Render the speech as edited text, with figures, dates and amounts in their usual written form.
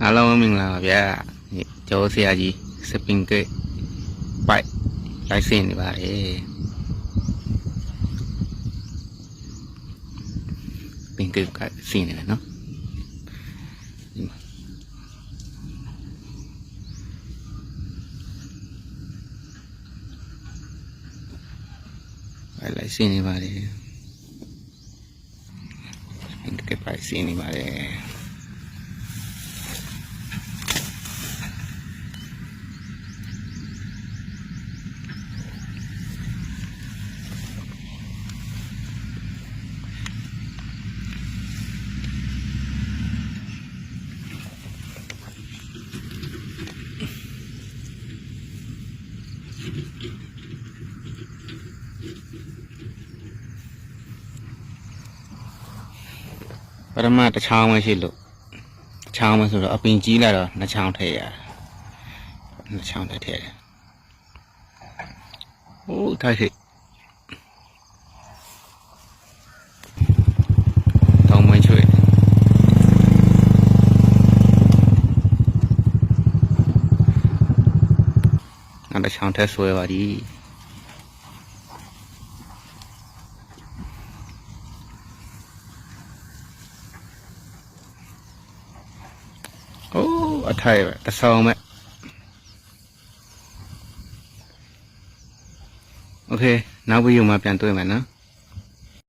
အားလုံးမင်္ဂလာပါဗျာကျော်ဆရာကြီးစပင်ကစ်ပိုက်လိုက်စင်နေပါတယ်ပင်ကစ်ကစင်နေတယ်နော်လိုက်စင်နေပါတယ်ပင်ကစ်ပိုက်စင်နေပါတယ်ပထမတစ်ချောင်းမရှိလို့တစ်ချောင်းမဆိုတော့အပင်ကြီးလာတော့နှစ်ချောင်းထည့်ရတယ်နှစ်ချောင်းထည့်တယ်ဟိုးထားရှိတောင်းမချွေနောက်တစ်ချောင်းထည့်ဆွဲပါဒီအထိုင်ပဲတဆောင်းမဲ့โอเคနောက်ဗီဒီယိုမှာပြန်တွေ့မယ်နော်